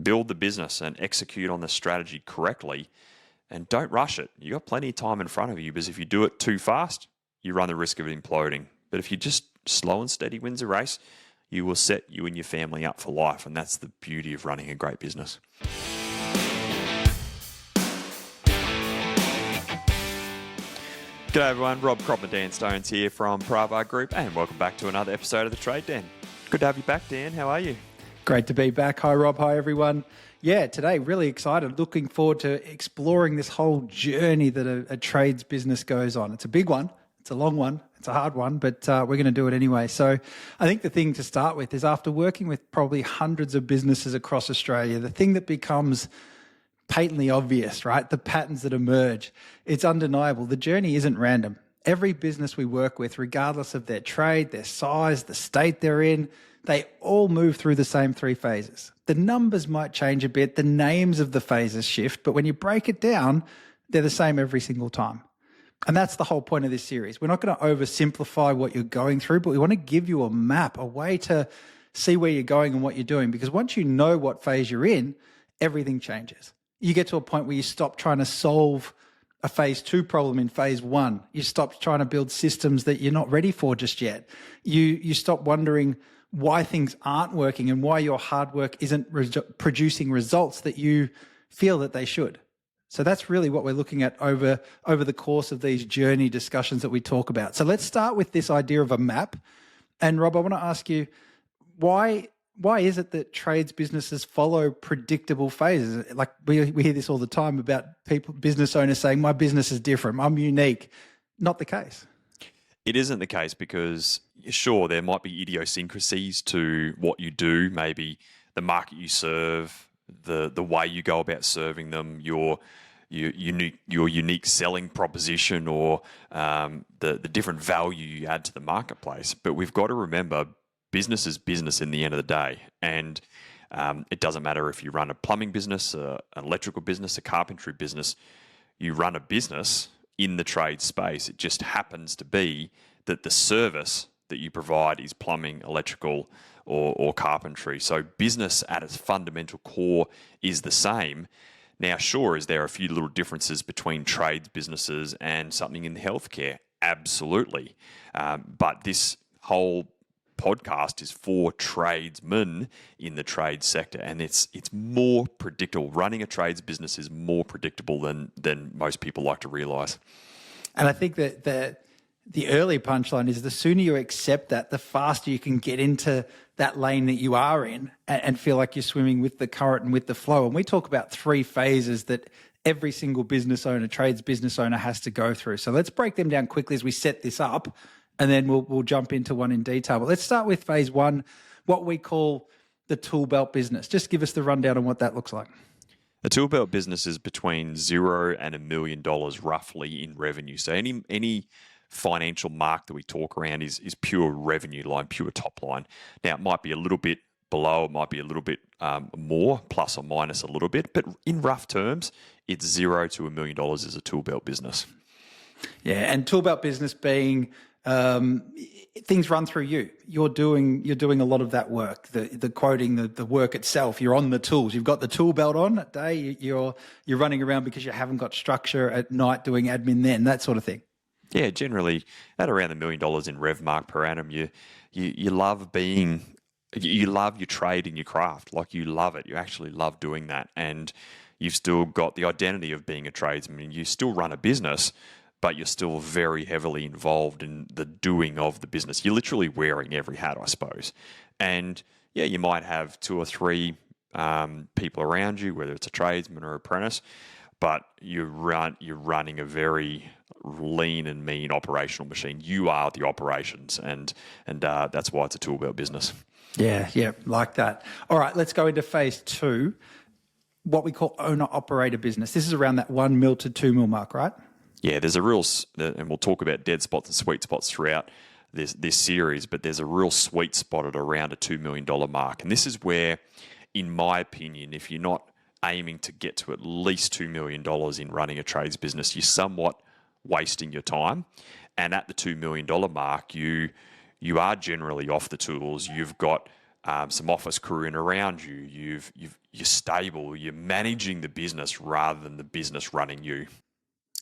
build the business and execute on the strategy correctly, and don't rush it. You've got plenty of time in front of you, because if you do it too fast, you run the risk of it imploding. But if you just slow and steady wins a race, you will set you and your family up for life, and that's the beauty of running a great business. G'day everyone, Rob Crop and Dan Stones here from Pravar Group, and welcome back to another episode of The Trade Den. Good to have you back, Dan. How are you? Great to be back. Hi, Rob. Hi, everyone. Yeah, today, really excited. Looking forward to exploring this whole journey that a trades business goes on. It's a big one. It's a long one. It's a hard one, but we're going to do it anyway. So I think the thing to start with is, after working with probably hundreds of businesses across Australia, the thing that becomes patently obvious, right? The patterns that emerge, it's undeniable. The journey isn't random. Every business we work with, regardless of their trade, their size, the state they're in, they all move through the same three phases. The numbers might change a bit, the names of the phases shift, but when you break it down, they're the same every single time. And that's the whole point of this series. We're not going to oversimplify what you're going through, but we want to give you a map, a way to see where you're going and what you're doing. Because once you know what phase you're in, everything changes. You get to a point where you stop trying to solve a phase 2 problem in phase 1. You stop trying to build systems that you're not ready for just yet. You stop wondering why things aren't working and why your hard work isn't producing results that you feel that they should. So that's really what we're looking at over the course of these journey discussions that we talk about. So let's start with this idea of a map. And Rob, I want to ask you, why is it that trades businesses follow predictable phases? Like we hear this all the time about business owners saying, my business is different, I'm unique. Not the case. It isn't the case, because sure, there might be idiosyncrasies to what you do, maybe the market you serve, the way you go about serving them, your unique selling proposition, or the different value you add to the marketplace. But we've got to remember, business is business in the end of the day. And it doesn't matter if you run a plumbing business, an electrical business, a carpentry business. You run a business in the trade space. It just happens to be that the service that you provide is plumbing, electrical, or carpentry. So business at its fundamental core is the same. Now, sure, is there a few little differences between trades businesses and something in healthcare? Absolutely. But this whole podcast is for tradesmen in the trade sector, and it's more predictable. Running a trades business is more predictable than most people like to realise. And I think that the early punchline is, the sooner you accept that, the faster you can get into that lane that you are in and feel like you're swimming with the current and with the flow. And we talk about 3 phases that every single business owner, trades business owner, has to go through. So let's break them down quickly as we set this up, and then we'll jump into one in detail. But let's start with phase 1, what we call the tool belt business. Just give us the rundown on what that looks like. A tool belt business is between $0 and $1 million roughly in revenue. So any financial mark that we talk around is pure revenue line, pure top line. Now, it might be a little bit below, it might be a little bit more, plus or minus a little bit, but in rough terms, it's $0 to $1 million is a tool belt business. Yeah, and tool belt business being things run through you. You're doing a lot of that work, the quoting, the work itself. You're on the tools. You've got the tool belt on at day. You're running around because you haven't got structure at night, doing admin then, that sort of thing. Yeah, generally at around $1 million in rev mark per annum, you love you love your trade and your craft. Like, you love it. You actually love doing that, and you've still got the identity of being a tradesman. You still run a business, but you're still very heavily involved in the doing of the business. You're literally wearing every hat, I suppose. And yeah, you might have 2 or 3 people around you, whether it's a tradesman or apprentice, but you're running a very lean and mean operational machine. You are the operations, and that's why it's a tool belt business. Yeah, like that. All right, let's go into phase 2, what we call owner-operator business. This is around that 1 mil to 2 mil mark, right? Yeah, there's a real, and we'll talk about dead spots and sweet spots throughout this series, but there's a real sweet spot at around a $2 million mark. And this is where, in my opinion, if you're not aiming to get to at least $2 million in running a trades business, you're somewhat wasting your time. And at the $2 million mark, you are generally off the tools. You've got some office crew in around you. You're stable. You're managing the business rather than the business running you.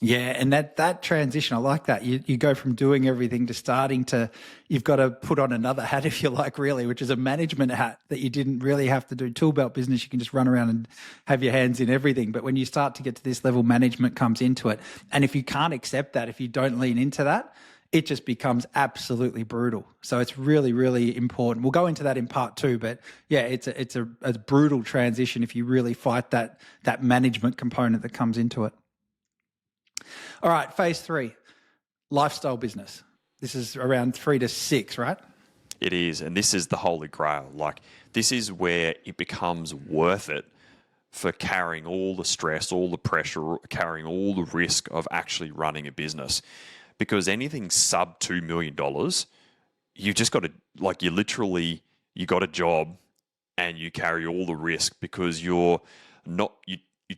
Yeah, and that transition, I like that. You go from doing everything to starting to, you've got to put on another hat, if you like, really, which is a management hat that you didn't really have to do. Tool belt business, you can just run around and have your hands in everything. But when you start to get to this level, management comes into it. And if you can't accept that, if you don't lean into that, it just becomes absolutely brutal. So it's really, really important. We'll go into that in part 2, but yeah, it's a brutal transition if you really fight that management component that comes into it. All right, phase 3, lifestyle business. This is around 3 to 6, right? It is, and this is the holy grail. Like, this is where it becomes worth it for carrying all the stress, all the pressure, carrying all the risk of actually running a business. Because anything sub $2 million, you've just got to, like, you got a job and you carry all the risk because you're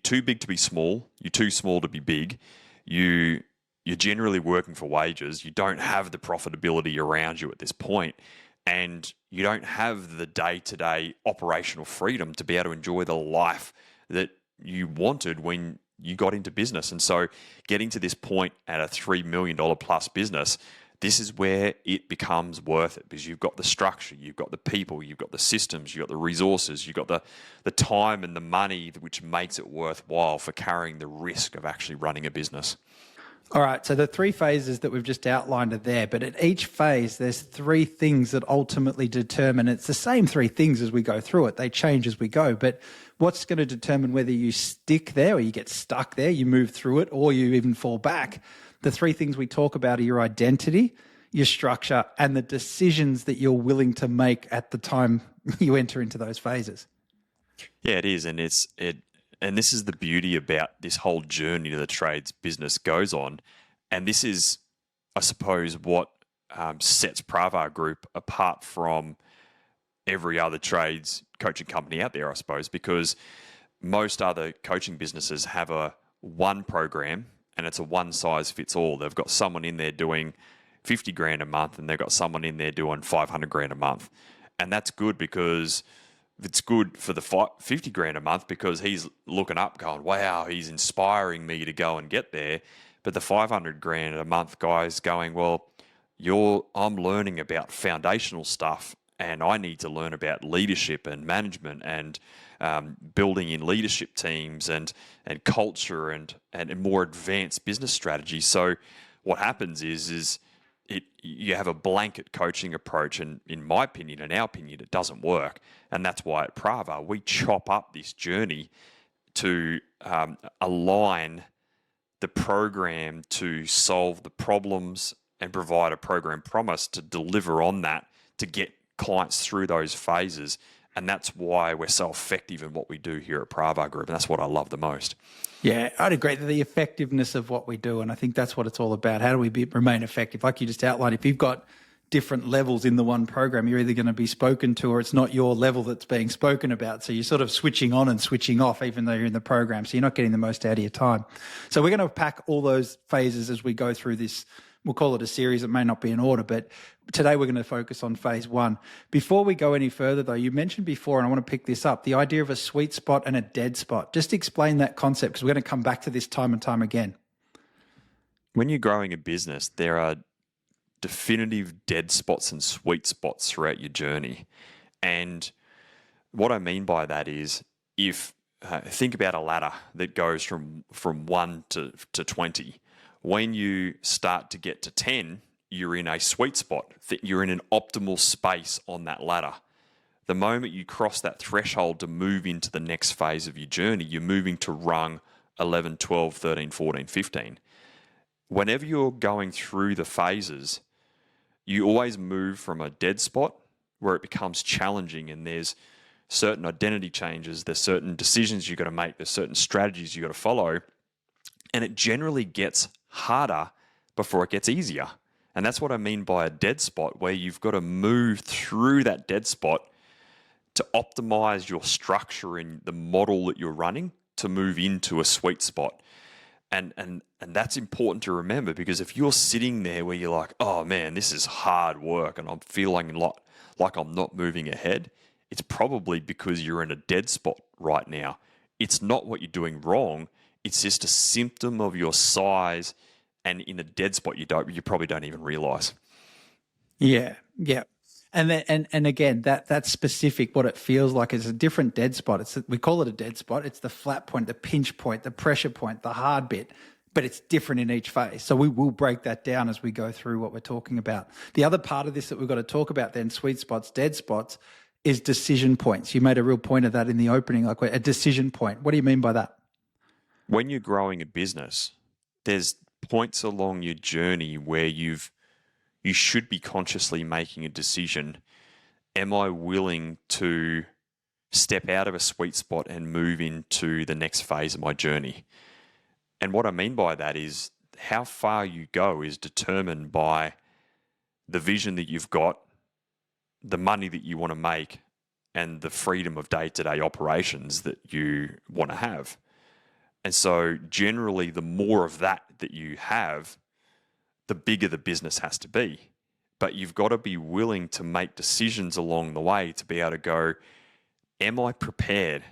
too big to be small, you're too small to be big. You're generally working for wages. You don't have the profitability around you at this point, and you don't have the day-to-day operational freedom to be able to enjoy the life that you wanted when you got into business. And so getting to this point at a $3 million plus business, this is where it becomes worth it because you've got the structure, you've got the people, you've got the systems, you've got the resources, you've got the time and the money, which makes it worthwhile for carrying the risk of actually running a business. All right, so the 3 phases that we've just outlined are there, but at each phase, there's 3 things that ultimately determine, it's the same 3 things as we go through it. They change as we go, but what's going to determine whether you stick there or you get stuck there, you move through it, or you even fall back? The 3 things we talk about are your identity, your structure, and the decisions that you're willing to make at the time you enter into those phases. Yeah, it is, and and this is the beauty about this whole journey that the trades business goes on. And this is, I suppose, what sets Pravar Group apart from every other trades coaching company out there, I suppose, because most other coaching businesses have one program and it's a one size fits all. They've got someone in there doing 50 grand a month and they've got someone in there doing 500 grand a month. And that's good because it's good for the 50 grand a month because he's looking up going, wow, he's inspiring me to go and get there. But the 500 grand a month guy's going, well, I'm learning about foundational stuff and I need to learn about leadership and management and building in leadership teams and culture and more advanced business strategy. So what happens is you have a blanket coaching approach, and in my opinion, in our opinion, it doesn't work. And that's why at Pravar, we chop up this journey to align the program to solve the problems and provide a program promise to deliver on that, to get clients through those phases. And that's why we're so effective in what we do here at Pravar Group. And that's what I love the most. Yeah, I'd agree that the effectiveness of what we do, and I think that's what it's all about. How do we remain effective? Like you just outlined, if you've got different levels in the one program, you're either going to be spoken to or it's not your level that's being spoken about. So you're sort of switching on and switching off even though you're in the program. So you're not getting the most out of your time. So we're going to pack all those phases as we go through this. We'll call it a series. It may not be in order, but today we're going to focus on phase 1. Before we go any further, though, you mentioned before, and I want to pick this up, the idea of a sweet spot and a dead spot. Just explain that concept because we're going to come back to this time and time again. When you're growing a business, there are definitive dead spots and sweet spots throughout your journey. And what I mean by that is if think about a ladder that goes from 1 to 20. When you start to get to 10, you're in a sweet spot. You're in an optimal space on that ladder. The moment you cross that threshold to move into the next phase of your journey, you're moving to rung 11, 12, 13, 14, 15. Whenever you're going through the phases, you always move from a dead spot where it becomes challenging and there's certain identity changes, there's certain decisions you've got to make, there's certain strategies you've got to follow, and it generally gets harder before it gets easier. And that's what I mean by a dead spot, where you've got to move through that dead spot to optimize your structure in the model that you're running to move into a sweet spot. And that's important to remember, because if you're sitting there where you're like, oh man, this is hard work and I'm feeling a lot like I'm not moving ahead, it's probably because you're in a dead spot right now. It's not what you're doing wrong. It's just a symptom of your size and in a dead spot you probably don't even realize. Yeah, yeah. And then, and again, that's specific. What it feels like is a different dead spot. We call it a dead spot. It's the flat point, the pinch point, the pressure point, the hard bit, but it's different in each phase. So we will break that down as we go through what we're talking about. The other part of this that we've got to talk about then, sweet spots, dead spots, is decision points. You made a real point of that in the opening, like a decision point. What do you mean by that? When you're growing a business, there's points along your journey where you should be consciously making a decision. Am I willing to step out of a sweet spot and move into the next phase of my journey? And what I mean by that is how far you go is determined by the vision that you've got, the money that you want to make, and the freedom of day-to-day operations that you want to have. And so generally, the more of that you have, the bigger the business has to be. But you've got to be willing to make decisions along the way to be able to go, am I prepared?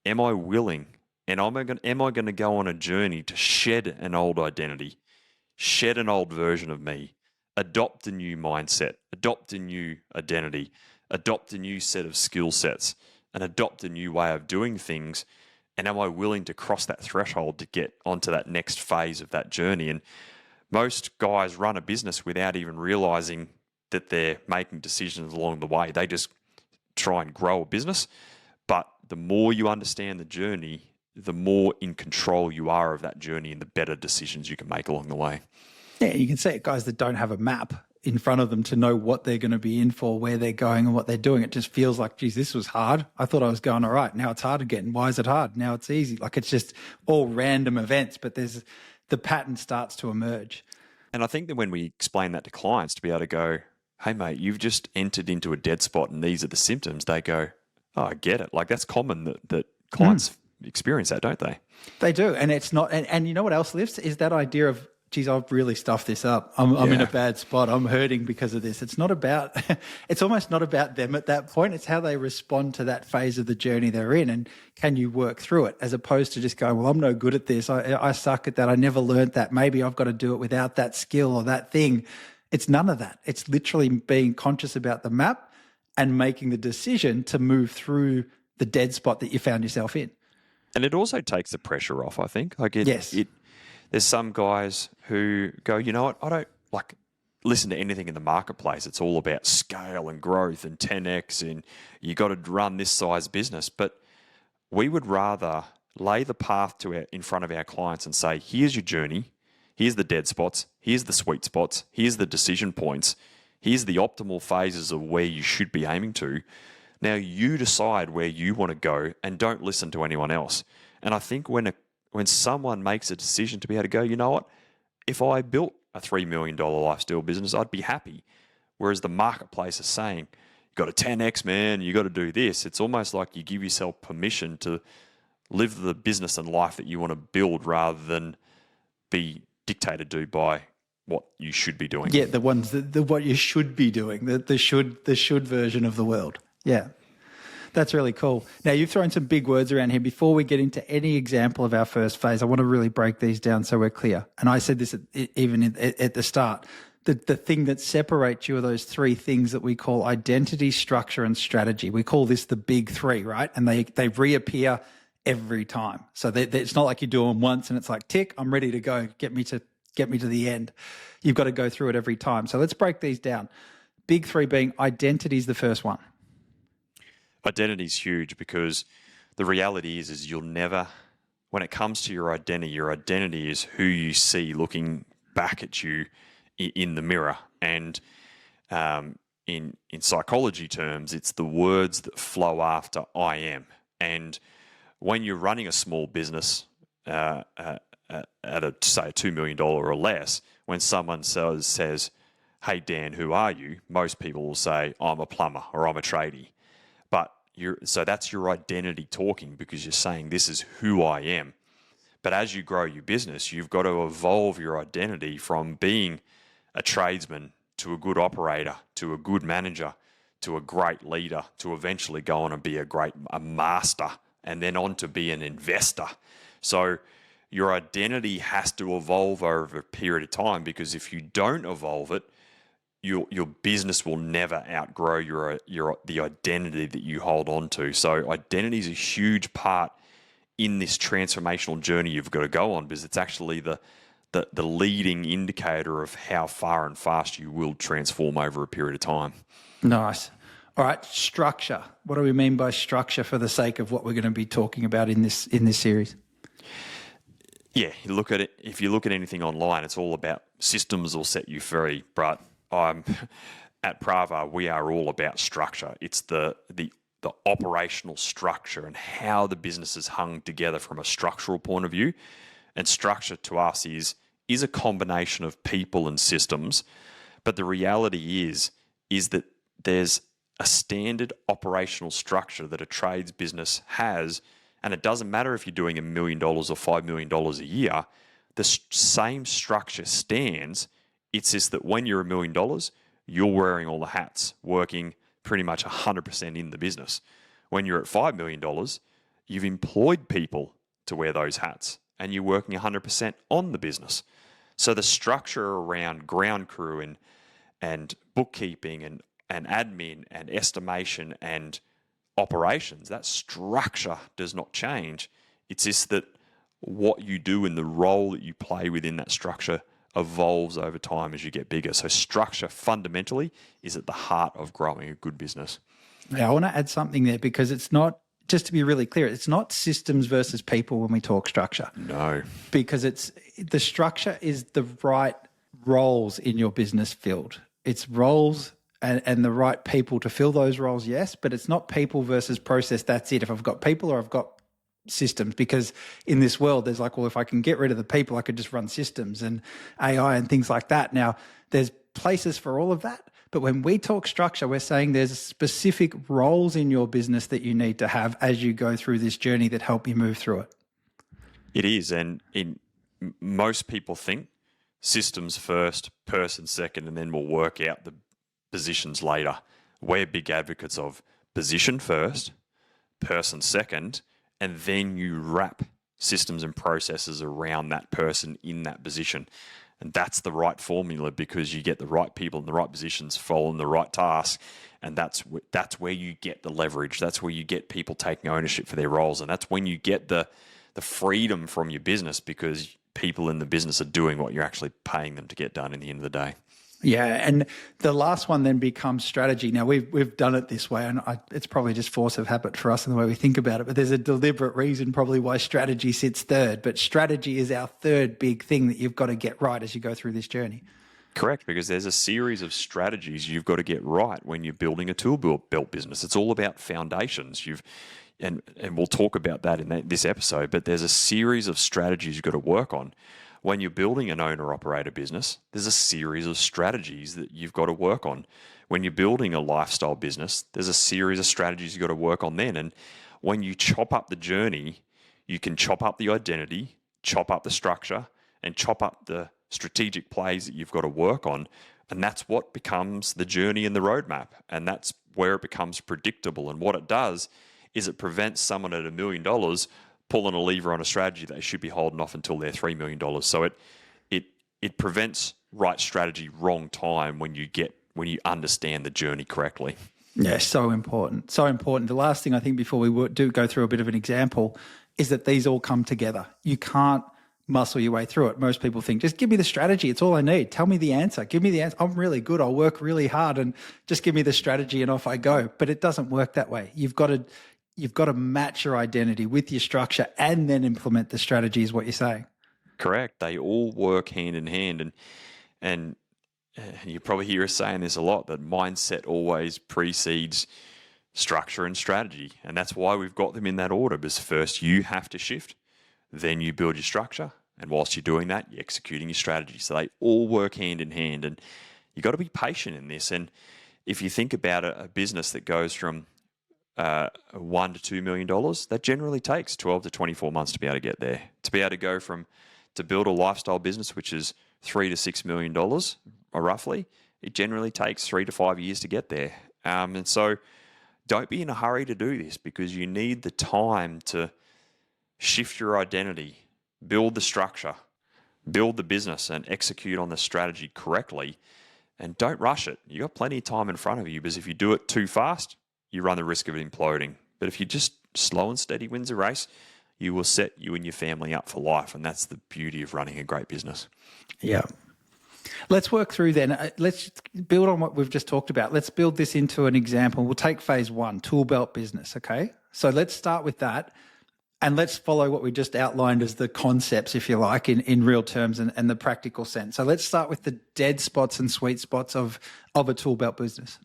Am I willing? And am I going to go on a journey to shed an old identity, shed an old version of me, adopt a new mindset, adopt a new identity, adopt a new set of skill sets, and adopt a new way of doing things? And am I willing to cross that threshold to get onto that next phase of that journey? And most guys run a business without even realizing that they're making decisions along the way. They just try and grow a business. But the more you understand the journey, the more in control you are of that journey and the better decisions you can make along the way. Yeah, you can see it, guys that don't have a map in front of them to know what they're going to be in for, where they're going and what they're doing. It just feels like, geez, this was hard. I thought I was going all right. Now it's hard again. Why is it hard? Now it's easy. Like it's just all random events, but the pattern starts to emerge. And I think that when we explain that to clients, to be able to go, hey, mate, you've just entered into a dead spot and these are the symptoms, they go, oh, I get it. Like that's common that clients experience that, don't they? They do. And it's not, and you know what else lives is that idea of, geez, I've really stuffed this up. I'm in a bad spot. I'm hurting because of this. It's not about, it's almost not about them at that point. It's how they respond to that phase of the journey they're in. And can you work through it as opposed to just going, well, I'm no good at this. I suck at that. I never learned that. Maybe I've got to do it without that skill or that thing. It's none of that. It's literally being conscious about the map and making the decision to move through the dead spot that you found yourself in. And it also takes the pressure off, I think. Like there's some guys who go, you know what, I don't like listen to anything in the marketplace. It's all about scale and growth and 10x and you got to run this size business. But we would rather lay the path in front of our clients and say, here's your journey. Here's the dead spots. Here's the sweet spots. Here's the decision points. Here's the optimal phases of where you should be aiming to. Now you decide where you want to go and don't listen to anyone else. And I think when someone makes a decision to be able to go, you know what, if I built a $3 million lifestyle business, I'd be happy. Whereas the marketplace is saying, you got a 10x, man, you got to do this. It's almost like you give yourself permission to live the business and life that you want to build rather than be dictated to by what you should be doing. Yeah, the ones the what you should be doing, the should version of the world. Yeah. That's really cool. Now, you've thrown some big words around here. Before we get into any example of our first phase, I want to really break these down so we're clear. And I said this at the start. The thing that separates you are those three things that we call identity, structure, and strategy. We call this the big three, right? And they reappear every time. So it's not like you do them once and it's like, tick, I'm ready to go. Get me to the end. You've got to go through it every time. So let's break these down. Big three being identity is the first one. Identity is huge because the reality is you'll never, when it comes to your identity is who you see looking back at you in the mirror. And in psychology terms, it's the words that flow after I am. And when you're running a small business at say a $2 million or less, when someone says, hey, Dan, who are you? Most people will say, I'm a plumber or I'm a tradie. But so that's your identity talking because you're saying this is who I am. But as you grow your business, you've got to evolve your identity from being a tradesman to a good operator, to a good manager, to a great leader to eventually go on and be a master and then on to be an investor. So your identity has to evolve over a period of time, because if you don't evolve it, your business will never outgrow the identity that you hold on to. So identity is a huge part in this transformational journey you've got to go on, because it's actually the leading indicator of how far and fast you will transform over a period of time. Nice. All right, structure. What do we mean by structure for the sake of what we're going to be talking about in this series? Yeah, you look at it. If you look at anything online, it's all about systems will set you free. But at Pravar, we are all about structure. It's the operational structure and how the business is hung together from a structural point of view. And structure to us is a combination of people and systems. But the reality is that there's a standard operational structure that a trades business has, and it doesn't matter if you're doing $1 million or $5 million a year, the same structure stands. It's just that when you're $1 million, you're wearing all the hats, working pretty much 100% in the business. When you're at $5 million, you've employed people to wear those hats, and you're working 100% on the business. So the structure around ground crew and bookkeeping and admin and estimation and operations, that structure does not change. It's just that what you do and the role that you play within that structure evolves over time as you get bigger. So structure fundamentally is at the heart of growing a good business. Yeah, I want to add something there, because it's not, just to be really clear, it's not systems versus people when we talk structure. No. Because the structure is the right roles in your business filled. It's roles and the right people to fill those roles, yes, but it's not people versus process. That's it. If I've got people or I've got systems, because in this world, there's like, well, if I can get rid of the people, I could just run systems and AI and things like that. Now, there's places for all of that. But when we talk structure, we're saying there's specific roles in your business that you need to have as you go through this journey that help you move through it. It is. And most people think systems first, person second, and then we'll work out the positions later. We're big advocates of position first, person second, and then you wrap systems and processes around that person in that position. And that's the right formula, because you get the right people in the right positions following the right tasks, and that's where you get the leverage. That's where you get people taking ownership for their roles, and that's when you get the freedom from your business, because people in the business are doing what you're actually paying them to get done in the end of the day. Yeah, and the last one then becomes strategy. Now, we've done it this way, and it's probably just force of habit for us in the way we think about it, but there's a deliberate reason probably why strategy sits third. But strategy is our third big thing that you've got to get right as you go through this journey. Correct, because there's a series of strategies you've got to get right when you're building a tool belt business. It's all about foundations. And we'll talk about that in this episode, but there's a series of strategies you've got to work on. When you're building an owner-operator business, there's a series of strategies that you've got to work on. When you're building a lifestyle business, there's a series of strategies you've got to work on then. And when you chop up the journey, you can chop up the identity, chop up the structure, and chop up the strategic plays that you've got to work on. And that's what becomes the journey and the roadmap. And that's where it becomes predictable. And what it does is it prevents someone at $1 million pulling a lever on a strategy they should be holding off until they're $3 million. So it prevents right strategy, wrong time when you understand the journey correctly. Yeah, so important. So important. The last thing I think before we do go through a bit of an example is that these all come together. You can't muscle your way through it. Most people think, just give me the strategy. It's all I need. Tell me the answer. Give me the answer. I'm really good. I'll work really hard and just give me the strategy and off I go. But it doesn't work that way. You've got to match your identity with your structure and then implement the strategy is what you're saying. Correct. They all work hand in hand. And you probably hear us saying this a lot, that mindset always precedes structure and strategy. And that's why we've got them in that order, because first you have to shift, then you build your structure. And whilst you're doing that, you're executing your strategy. So they all work hand in hand. And you've got to be patient in this. And if you think about a business that goes from $1 to $2 million, that generally takes 12 to 24 months to be able to get there. To be able to go to build a lifestyle business, which is $3 to $6 million, roughly, it generally takes 3 to 5 years to get there. And so don't be in a hurry to do this, because you need the time to shift your identity, build the structure, build the business, and execute on the strategy correctly. And don't rush it. You've got plenty of time in front of you, because if you do it too fast, you run the risk of it imploding. But if you just slow and steady wins the race, you will set you and your family up for life. And that's the beauty of running a great business. Yeah. Let's work through then. Let's build on what we've just talked about. Let's build this into an example. We'll take phase one, tool belt business. Okay. So let's start with that. And let's follow what we just outlined as the concepts, if you like, in real terms and the practical sense. So let's start with the dead spots and sweet spots of a tool belt business.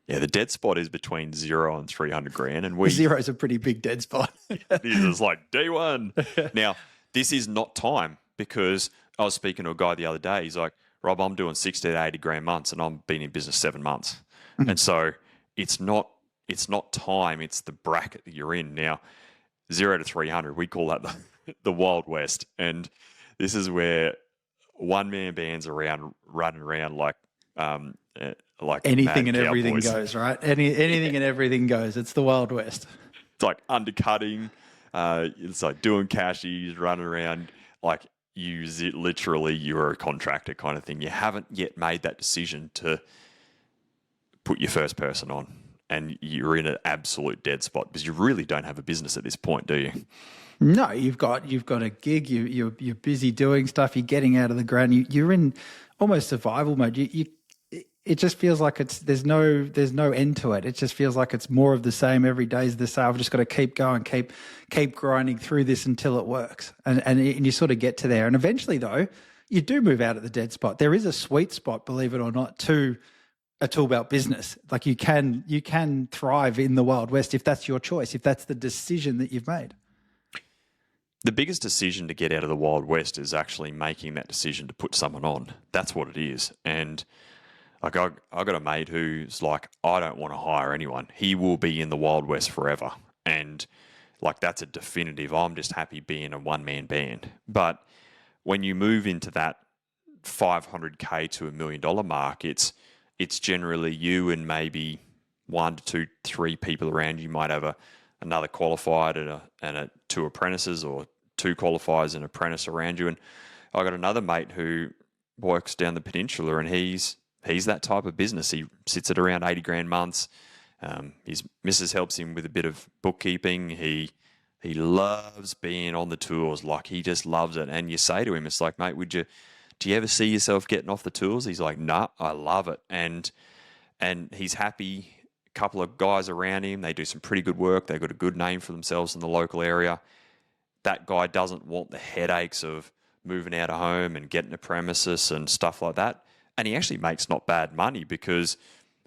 Yeah, the dead spot is between 0 and 300 grand. And zero is a pretty big dead spot. This is like day one. Now, this is not time, because I was speaking to a guy the other day. He's like, Rob, I'm doing 60 to 80 grand months and I've been in business 7 months. Mm-hmm. And so it's not time, it's the bracket that you're in. Now, 0 to 300, we call that the Wild West. And this is where one-man bands running around like anything and cowboys. Everything goes, right? Anything and everything goes. It's the Wild West. It's like undercutting. It's like doing cashies, running around like you're a contractor kind of thing. You haven't yet made that decision to put your first person on, and you're in an absolute dead spot, because you really don't have a business at this point, do you? No, you've got a gig. You're busy doing stuff. You're getting out of the ground. You're in almost survival mode. It just feels like there's no end to it. It just feels like it's more of the same. Every day's the same. I've just got to keep going, keep grinding through this until it works, and you sort of get to there. And eventually, though, you do move out of the dead spot. There is a sweet spot, believe it or not, to a tool belt business. Like you can thrive in the Wild West if that's your choice, if that's the decision that you've made. The biggest decision to get out of the Wild West is actually making that decision to put someone on. That's what it is. And like I got a mate who's like, I don't want to hire anyone. He will be in the Wild West forever. And like that's a definitive, I'm just happy being a one-man band. But when you move into that $500K to $1 million mark, it's generally you and maybe 1 to 2, 3 people around. You might have another qualified and 2 apprentices, or 2 qualifiers and an apprentice around you. And I got another mate who works down the peninsula, and he's that type of business. He sits at around 80 grand months. His missus helps him with a bit of bookkeeping. He loves being on the tools. Like he just loves it. And you say to him, it's like, mate, do you ever see yourself getting off the tools? He's like, nah, I love it. And he's happy. A couple of guys around him, they do some pretty good work. They've got a good name for themselves in the local area. That guy doesn't want the headaches of moving out of home and getting a premises and stuff like that. And he actually makes not bad money, because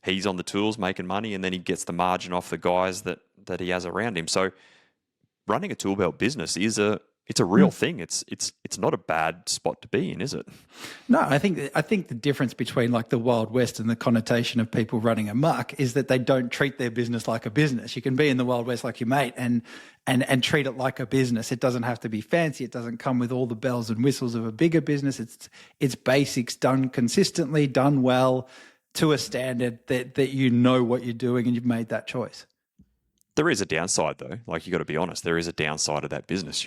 he's on the tools making money, and then he gets the margin off the guys that he has around him. So running a tool belt business it's a real thing. It's not a bad spot to be in, is it? No, I think the difference between like the Wild West and the connotation of people running amok is that they don't treat their business like a business. You can be in the Wild West like your mate and treat it like a business. It doesn't have to be fancy. It doesn't come with all the bells and whistles of a bigger business. It's basics done consistently, done well, to a standard that you know what you're doing and you've made that choice. There is a downside though. Like you got to be honest. There is a downside of that business.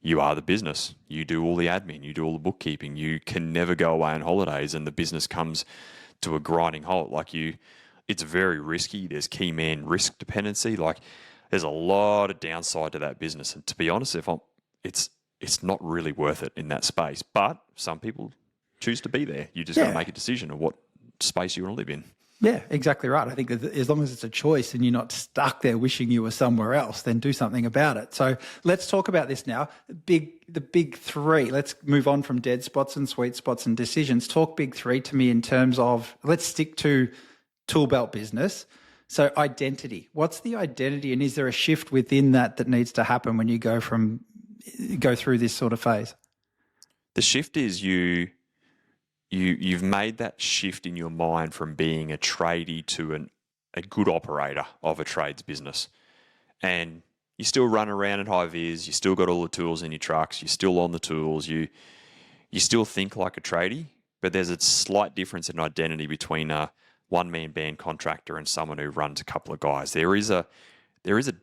You are the business. You do all the admin. You do all the bookkeeping. You can never go away on holidays, and the business comes to a grinding halt. It's very risky. There's key man risk dependency. Like there's a lot of downside to that business. And to be honest, it's not really worth it in that space. But some people choose to be there. You just got to make a decision of what space you want to live in. Yeah, exactly right. I think that as long as it's a choice and you're not stuck there wishing you were somewhere else, then do something about it. So let's talk about this now. The big 3. Let's move on from dead spots and sweet spots and decisions. Talk big 3 to me in terms of, let's stick to tool belt business. So identity. What's the identity, and is there a shift within that needs to happen when you go through this sort of phase? The shift is You've made that shift in your mind from being a tradie to a good operator of a trades business. And you still run around in high vis, you still got all the tools in your trucks, you're still on the tools, you still think like a tradie, but there's a slight difference in identity between one-man band contractor and someone who runs a couple of guys. There is a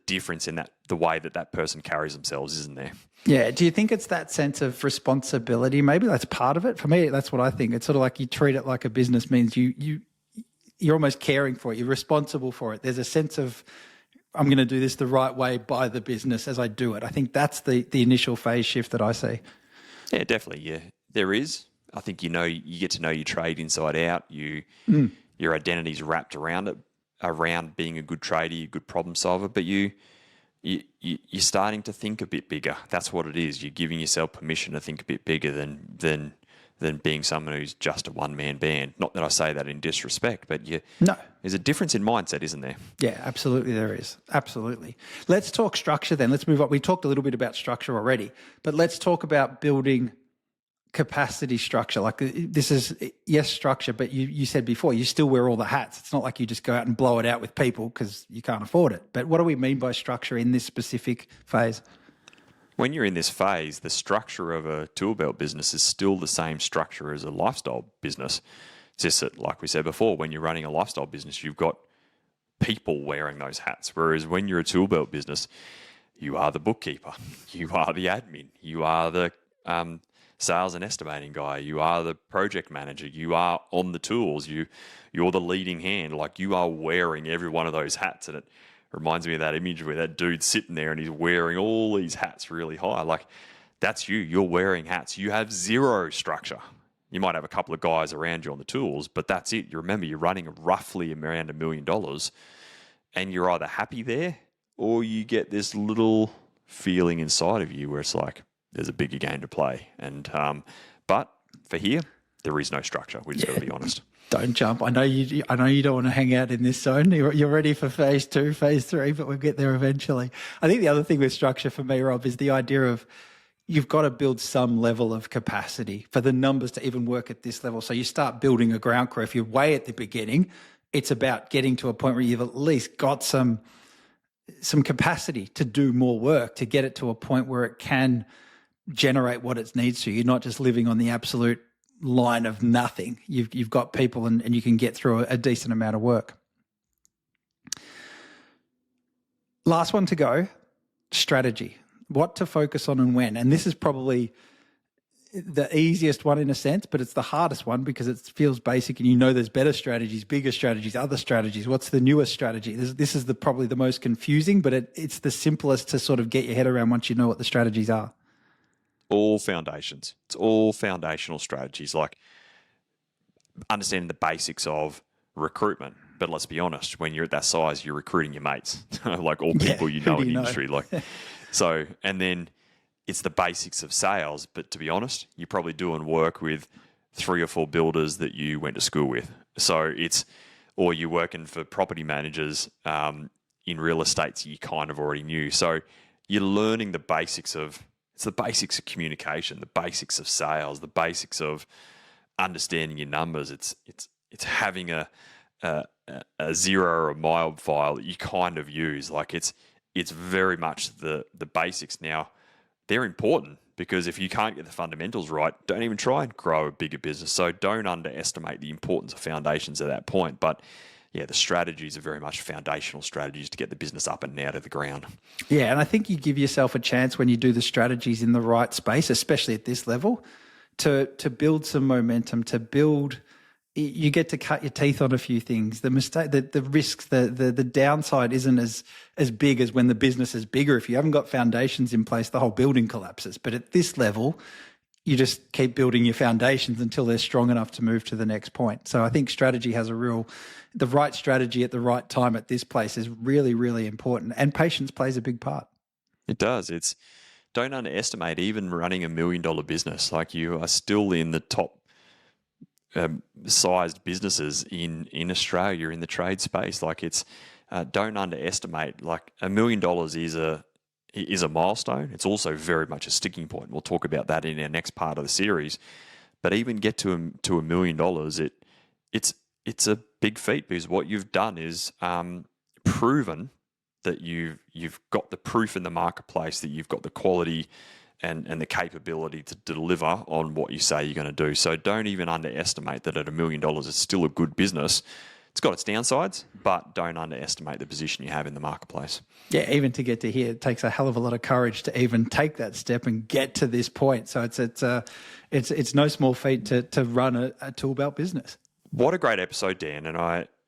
difference in the way that person carries themselves, isn't there? Yeah. Do you think it's that sense of responsibility? Maybe that's part of it. For me, that's what I think. It's sort of like you treat it like a business means you're almost caring for it. You're responsible for it. There's a sense of, I'm going to do this the right way by the business as I do it. I think that's the initial phase shift that I see. Yeah, definitely. Yeah, there is. I think you get to know your trade inside out. Your identity's wrapped around it, around being a good tradie, a good problem solver. But you're starting to think a bit bigger. That's what it is. You're giving yourself permission to think a bit bigger than being someone who's just a one-man band. Not that I say that in disrespect, but there's a difference in mindset, isn't there? Yeah, absolutely there is. Absolutely. Let's talk structure then. Let's move on. We talked a little bit about structure already, but let's talk about building capacity structure. Like this is, yes, structure, but you said before, you still wear all the hats. It's not like you just go out and blow it out with people because you can't afford it. But what do we mean by structure in this specific phase? When you're in this phase, the structure of a tool belt business is still the same structure as a lifestyle business. It's just that, like we said before, when you're running a lifestyle business, you've got people wearing those hats. Whereas when you're a tool belt business, you are the bookkeeper, you are the admin, you are the sales and estimating guy, you are the project manager, you are on the tools, you're the leading hand. Like you are wearing every one of those hats, and it reminds me of that image where that dude's sitting there and he's wearing all these hats really high. Like that's you. You're wearing hats. You have zero structure. You might have a couple of guys around you on the tools, but that's it. You remember you're running roughly around $1 million, and you're either happy there or you get this little feeling inside of you where it's like there's a bigger game to play. And but for here, there is no structure. We just got to be honest. Don't jump. I know you don't want to hang out in this zone. You're ready for phase 2, phase 3, but we'll get there eventually. I think the other thing with structure for me, Rob, is the idea of you've got to build some level of capacity for the numbers to even work at this level. So you start building a ground crew. If you're way at the beginning, it's about getting to a point where you've at least got some capacity to do more work, to get it to a point where it can generate what it needs to. You're not just living on the absolute line of nothing. You've got people and you can get through a decent amount of work. Last one to go, strategy. What to focus on and when. And this is probably the easiest one in a sense, but it's the hardest one because it feels basic and there's better strategies, bigger strategies, other strategies. What's the newest strategy? This is probably the most confusing, but it's the simplest to sort of get your head around once you know what the strategies are. All foundations. It's all foundational strategies, like understanding the basics of recruitment. But let's be honest, when you're at that size, you're recruiting your mates, like all people in the industry. Like, so, and then it's the basics of sales. But to be honest, you're probably doing work with 3 or 4 builders that you went to school with. So or you're working for property managers in real estate you kind of already knew. So you're learning the basics of. It's the basics of communication, the basics of sales, the basics of understanding your numbers. It's having a zero or a mile file that you kind of use. Like it's very much the basics. Now, they're important because if you can't get the fundamentals right, don't even try and grow a bigger business. So don't underestimate the importance of foundations at that point. But yeah, the strategies are very much foundational strategies to get the business up and out of the ground. Yeah, and I think you give yourself a chance when you do the strategies in the right space, especially at this level, to build some momentum, to build. You get to cut your teeth on a few things. The mistake, the risks, the downside isn't as big as when the business is bigger. If you haven't got foundations in place, the whole building collapses. But at this level, you just keep building your foundations until they're strong enough to move to the next point. So I think strategy has the right strategy at the right time at this place is really, really important. And patience plays a big part. It does. Don't underestimate even running $1 million business. Like you are still in the top sized businesses in Australia in the trade space. Like don't underestimate, like $1 million is a milestone. It's also very much a sticking point. We'll talk about that in our next part of the series. But even get to $1 million, it's a big feat because what you've done is proven that you've got the proof in the marketplace that you've got the quality and the capability to deliver on what you say you're going to do. So don't even underestimate that at $1 million, it's still a good business It's got its downsides, but don't underestimate the position you have in the marketplace. Yeah, even to get to here, it takes a hell of a lot of courage to even take that step and get to this point. So it's no small feat to run a tool belt business. What a great episode, Dan.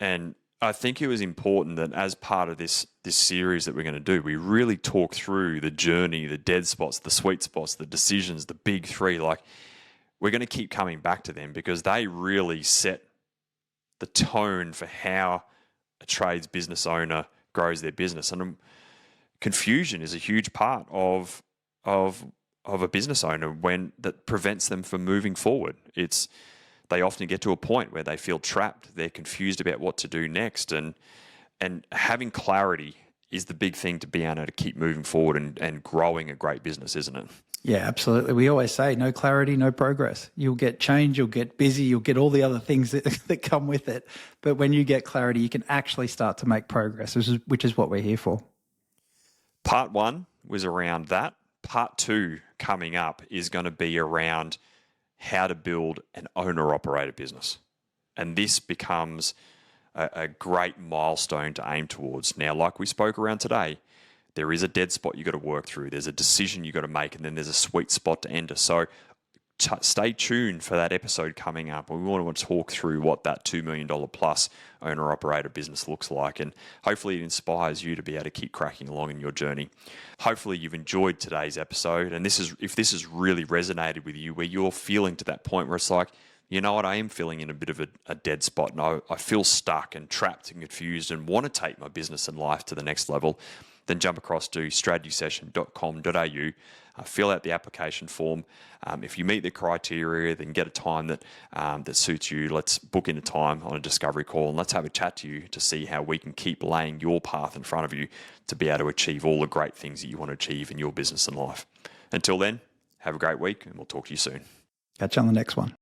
And I think it was important that as part of this series that we're going to do, we really talk through the journey, the dead spots, the sweet spots, the decisions, the big three. Like, we're going to keep coming back to them because they really set the tone for how a trades business owner grows their business. And confusion is a huge part of a business owner that prevents them from moving forward. They often get to a point where they feel trapped. They're confused about what to do next. And having clarity is the big thing to be able to keep moving forward and growing a great business, isn't it? Yeah, absolutely. We always say no clarity, no progress. You'll get change, you'll get busy, you'll get all the other things that come with it. But when you get clarity, you can actually start to make progress, which is what we're here for. Part 1 was around that. Part 2 coming up is going to be around how to build an owner-operator business. And this becomes a great milestone to aim towards. Now, like we spoke around today, there is a dead spot you've got to work through. There's a decision you've got to make, and then there's a sweet spot to enter. So stay tuned for that episode coming up. We want to talk through what that $2 million plus owner-operator business looks like, and hopefully it inspires you to be able to keep cracking along in your journey. Hopefully you've enjoyed today's episode, and if this has really resonated with you, where you're feeling to that point where it's like, you know what, I am feeling in a bit of a dead spot, and I feel stuck and trapped and confused and want to take my business and life to the next level, then jump across to strategysession.com.au, fill out the application form. If you meet the criteria, then get a time that suits you. Let's book in a time on a discovery call, and let's have a chat to you to see how we can keep laying your path in front of you to be able to achieve all the great things that you want to achieve in your business and life. Until then, have a great week, and we'll talk to you soon. Catch you on the next one.